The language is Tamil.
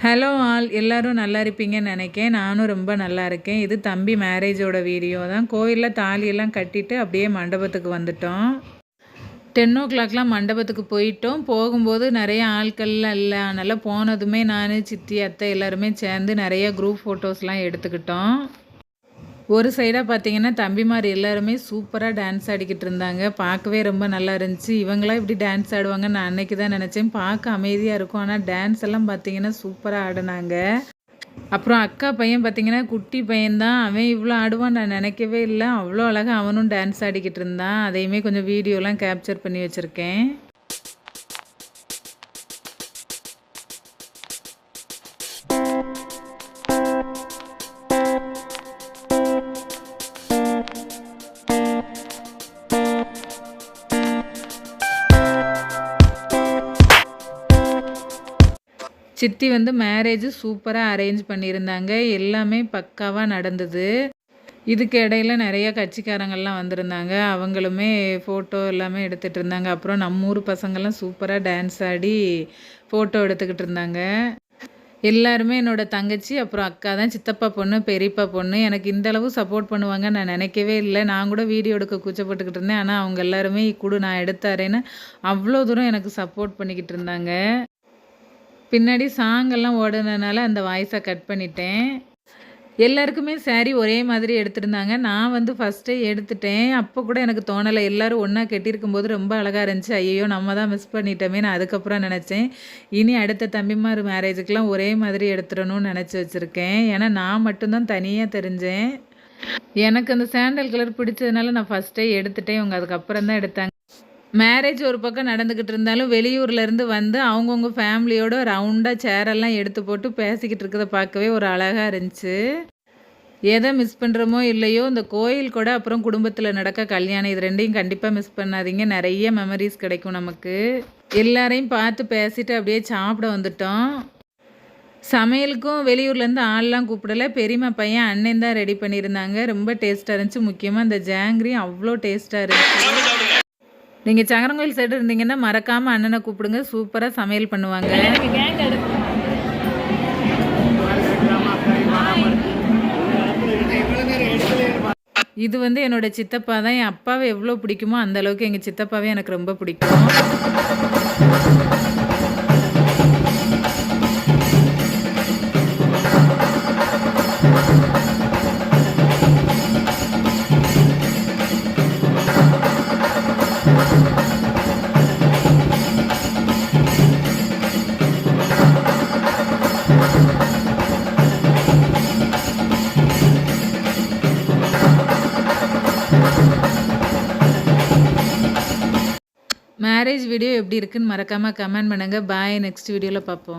ஹலோ ஆல் எல்லாரும் நல்லா இருப்பீங்கன்னு நினைக்கேன். நானும் ரொம்ப நல்லா இருக்கேன். இது தம்பி மேரேஜோட வீடியோ தான். கோயிலில் தாலியெல்லாம் கட்டிட்டு அப்படியே மண்டபத்துக்கு வந்துட்டோம். 10:00லாம் மண்டபத்துக்கு போயிட்டோம். போகும்போது நிறைய ஆட்கள்லாம் இல்லை. அதனால் போனதுமே நான், சித்தி, அத்தை எல்லாருமே சேர்ந்து நிறைய குரூப் ஃபோட்டோஸ்லாம் எடுத்துக்கிட்டோம். ஒரு சைடாக பார்த்தீங்கன்னா தம்பிமார் எல்லாருமே சூப்பராக டான்ஸ் ஆடிக்கிட்டு இருந்தாங்க. பார்க்கவே ரொம்ப நல்லா இருந்துச்சு. இவங்களாம் இப்படி டான்ஸ் ஆடுவாங்க நான் அன்னைக்கு தான் நினச்சேன். பார்க்க அமைதியாக இருக்கும், ஆனால் டான்ஸ் எல்லாம் பார்த்தீங்கன்னா சூப்பராக ஆடினாங்க. அப்புறம் அக்கா பையன் பார்த்தீங்கன்னா குட்டி பையன்தான். அவன் இவ்வளோ ஆடுவான் நான் நினைக்கவே இல்லை. அவ்வளோ அழகாக அவனும் டான்ஸ் ஆடிக்கிட்டு இருந்தான். அதையுமே கொஞ்சம் வீடியோலாம் கேப்சர் பண்ணி வச்சுருக்கேன். சித்தி வந்து மேரேஜ் சூப்பராக அரேஞ்ச் பண்ணியிருந்தாங்க. எல்லாமே பக்காவாக நடந்தது. இதுக்கு இடையில நிறைய கட்சிக்காரங்கள்லாம் வந்திருந்தாங்க. அவங்களுமே ஃபோட்டோ எல்லாமே எடுத்துகிட்டு இருந்தாங்க. அப்புறம் நம்ம ஊர் பசங்கள்லாம் சூப்பராக டான்ஸ் ஆடி ஃபோட்டோ எடுத்துக்கிட்டு இருந்தாங்க. எல்லாருமே என்னோடய தங்கச்சி, அப்புறம் அக்கா தான். சித்தப்பா பொண்ணு, பெரியப்பா பொண்ணு. எனக்கு இந்தளவு சப்போர்ட் பண்ணுவாங்க நான் நினைக்கவே இல்லை. நான் கூட வீடியோ எடுக்க கூச்சப்பட்டுக்கிட்டு இருந்தேன். ஆனால் அவங்க எல்லாருமே குடு நான் எடுத்தாரேன்னு அவ்வளோ தூரம் எனக்கு சப்போர்ட் பண்ணிக்கிட்டு இருந்தாங்க. பின்னாடி சாங்கெல்லாம் ஓடுனதுனால அந்த வாய்ஸை கட் பண்ணிட்டேன். எல்லாருக்குமே சாரீ ஒரே மாதிரி எடுத்திருந்தாங்க. நான் வந்து ஃபஸ்ட்டே எடுத்துட்டேன். அப்போ கூட எனக்கு தோணலை. எல்லோரும் ஒன்றா கட்டியிருக்கும்போது ரொம்ப அழகாக இருந்துச்சு. ஐயோ நம்ம தான் மிஸ் பண்ணிட்டோமே நான் அதுக்கப்புறம் நினச்சேன். இனி அடுத்த தம்பிமார் மேரேஜுக்கெலாம் ஒரே மாதிரி எடுத்துடணும்னு நினச்சி வச்சுருக்கேன். ஏன்னா நான் மட்டும்தான் தனியாக தெரிஞ்சேன். எனக்கு அந்த சாண்டல் கலர் பிடிச்சதுனால நான் ஃபஸ்ட்டே எடுத்துட்டேன். இவங்க அதுக்கப்புறம் தான் எடுத்தாங்க. மேரேஜ் ஒரு பக்கம் நடந்துக்கிட்டு இருந்தாலும் வெளியூர்லேருந்து வந்து அவங்கவுங்க ஃபேமிலியோட ரவுண்டாக சேரெல்லாம் எடுத்து போட்டு பேசிக்கிட்டு இருக்கிறத பார்க்கவே ஒரு அழகாக இருந்துச்சு. எதை மிஸ் பண்ணுறோமோ இல்லையோ இந்த கோயில் கூட அப்புறம் குடும்பத்தில் நடக்க கல்யாணம் இது ரெண்டையும் கண்டிப்பாக மிஸ் பண்ணாதீங்க. நிறைய மெமரிஸ் கிடைக்கும் நமக்கு. எல்லாரையும் பார்த்து பேசிட்டு அப்படியே சாப்பிட வந்துட்டோம். சமையலுக்கும் வெளியூர்லேருந்து ஆள்லாம் கூப்பிடலை. பெரியம்மா பையன் அண்ணன் தான் ரெடி பண்ணியிருந்தாங்க. ரொம்ப டேஸ்ட்டாக இருந்துச்சு. முக்கியமாக இந்த ஜாங்கிரி அவ்வளோ டேஸ்ட்டாக இருந்துச்சு. நீங்கள் சங்கரங்கோயில் சைடு இருந்தீங்கன்னா மறக்காமல் அண்ணனை கூப்பிடுங்க. சூப்பராக சமையல் பண்ணுவாங்க. இது வந்து என்னோட சித்தப்பா தான். என் அப்பாவை எவ்வளோ பிடிக்குமோ அந்த அளவுக்கு எங்கள் சித்தப்பாவே எனக்கு ரொம்ப பிடிக்கும். மேரேஜ் வீடியோ எப்படி இருக்குன்னு மறக்காமல் கமெண்ட் பண்ணுங்கள். பாய். நெக்ஸ்ட் வீடியோவில் பார்ப்போம்.